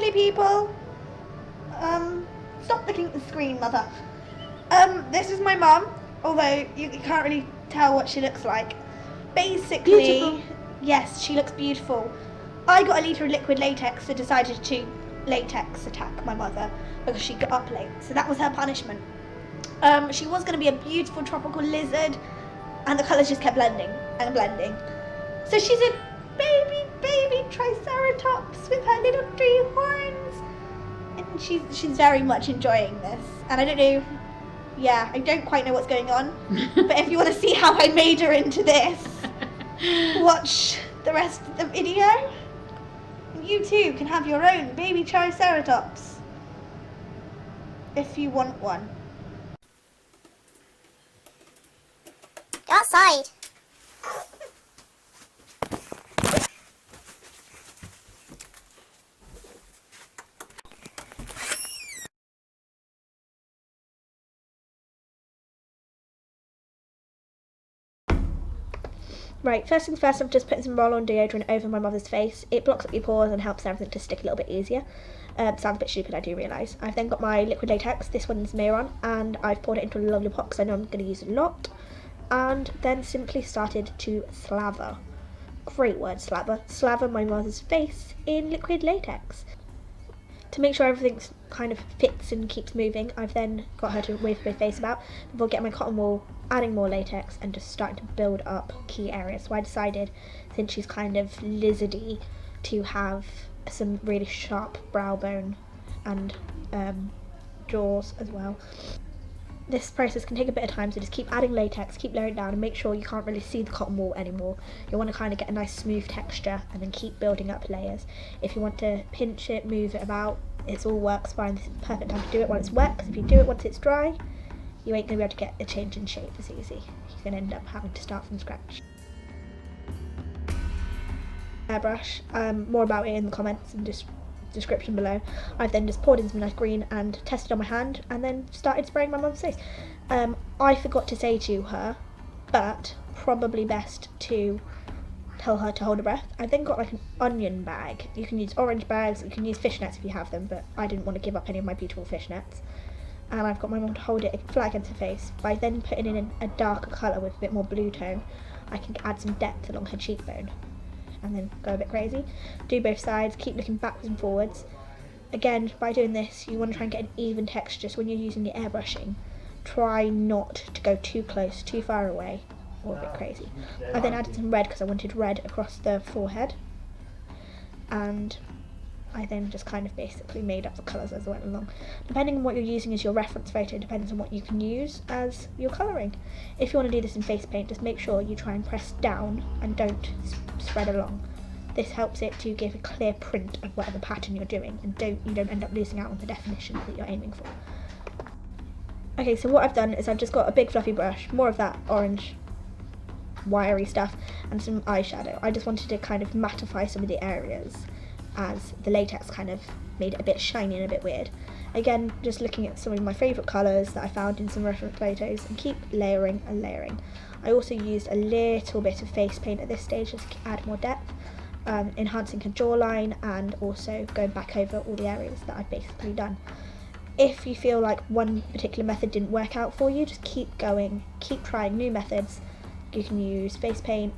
lovely people. Stop looking at the screen, mother. This is my mum, although you can't really tell what she looks like. Basically, beautiful. Yes, she looks beautiful. I got a litre of liquid latex and decided to latex attack my mother because she got up late. So that was her punishment. She was going to be a beautiful tropical lizard, and the colours just kept blending and blending. So she's a baby Triceratops with her little 3 horns, and she's very much enjoying this. And I don't know, I don't quite know what's going on, but if you want to see how I made her into this, watch the rest of the video. You too can have your own baby Triceratops if you want one. Go outside. Right, first things first, I've just put some roll-on deodorant over my mother's face. It blocks up your pores and helps everything to stick a little bit easier. Sounds a bit stupid, I do realise. I've then got my liquid latex, this one's Mehron, and I've poured it into a lovely pot because I know I'm going to use it a lot. And then simply started to slather. Great word, slather. Slather my mother's face in liquid latex. To make sure everything kind of fits and keeps moving, I've then got her to wave my face about before getting my cotton wool, adding more latex, and just starting to build up key areas. So I decided, since she's kind of lizardy, to have some really sharp brow bone and jaws as well. This process can take a bit of time, so just keep adding latex, keep layering it down, and make sure you can't really see the cotton wool anymore. You want to kind of get a nice smooth texture and then keep building up layers. If you want to pinch it, move it about, it all works fine. This is the perfect time to do it while it's wet, because if you do it once it's dry, you ain't going to be able to get a change in shape as easy. You're going to end up having to start from scratch. Airbrush, more about it in the comments and description below. I've then just poured in some nice green and tested on my hand, and then started spraying my mum's face. I forgot to say to her, but probably best to tell her to hold her breath. I've then got like an onion bag. You can use orange bags, you can use fishnets if you have them, but I didn't want to give up any of my beautiful fishnets. And I've got my mum to hold it flat against her face. By then putting in a darker colour with a bit more blue tone, I can add some depth along her cheekbone and then go a bit crazy. Do both sides, keep looking backwards and forwards. Again, by doing this, you want to try and get an even texture, so when you're using your airbrushing, try not to go too close, too far away, or a bit crazy. I then added some red because I wanted red across the forehead, and I then just kind of basically made up the colours as I went along. Depending on what you're using as your reference photo, depends on what you can use as your colouring. If you want to do this in face paint, just make sure you try and press down and don't spread along. This helps it to give a clear print of whatever pattern you're doing, and you don't end up losing out on the definition that you're aiming for. Okay, so what I've done is I've just got a big fluffy brush, more of that orange wiry stuff, and some eyeshadow. I just wanted to kind of mattify some of the areas, as the latex kind of made it a bit shiny and a bit weird. Again, just looking at some of my favourite colours that I found in some reference photos, and keep layering and layering. I also used a little bit of face paint at this stage just to add more depth, enhancing her jawline, and also going back over all the areas that I've basically done. If you feel like one particular method didn't work out for you, just keep going, keep trying new methods. You can use face paint,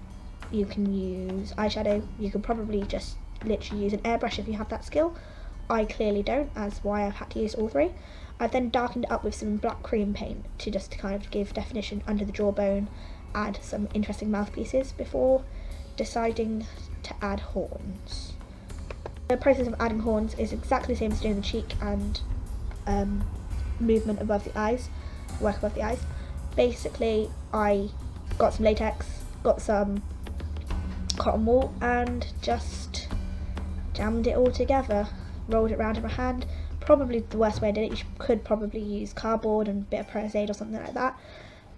you can use eyeshadow, you can probably just literally use an airbrush if you have that skill. I clearly don't, as why I've had to use all three. I've then darkened it up with some black cream paint to just kind of give definition under the jawbone, add some interesting mouthpieces before deciding to add horns. The process of adding horns is exactly the same as doing the cheek and movement above the eyes, work above the eyes. Basically, I got some latex, got some cotton wool, and just jammed it all together, rolled it around in my hand. Probably the worst way I did it. You could probably use cardboard and a bit of press aid or something like that,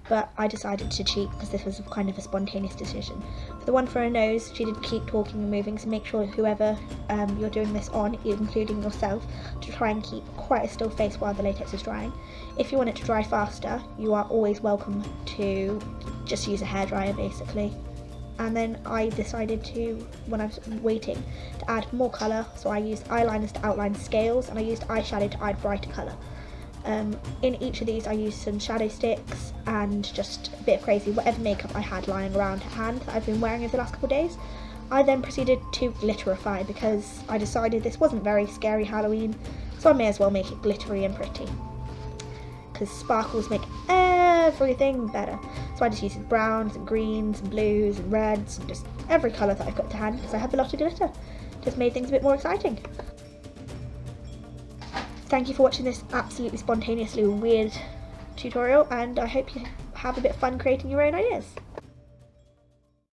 but I decided to cheat because this was kind of a spontaneous decision. For the one for her nose, she did keep talking and moving, so make sure whoever you're doing this on, including yourself, to try and keep quite a still face while the latex is drying. If you want it to dry faster, you are always welcome to just use a hairdryer basically. and then I decided to, when I was waiting, to add more colour, so I used eyeliners to outline scales, and I used eyeshadow to add brighter colour. In each of these I used some shadow sticks and just a bit of crazy, whatever makeup I had lying around at hand that I've been wearing over the last couple of days. I then proceeded to glitterify because I decided this wasn't very scary Halloween, so I may as well make it glittery and pretty. Because sparkles make everything better. So I just used browns and greens and blues and reds and just every colour that I've got to hand because I have a lot of glitter. Just made things a bit more exciting. Thank you for watching this absolutely spontaneously weird tutorial, and I hope you have a bit of fun creating your own ideas.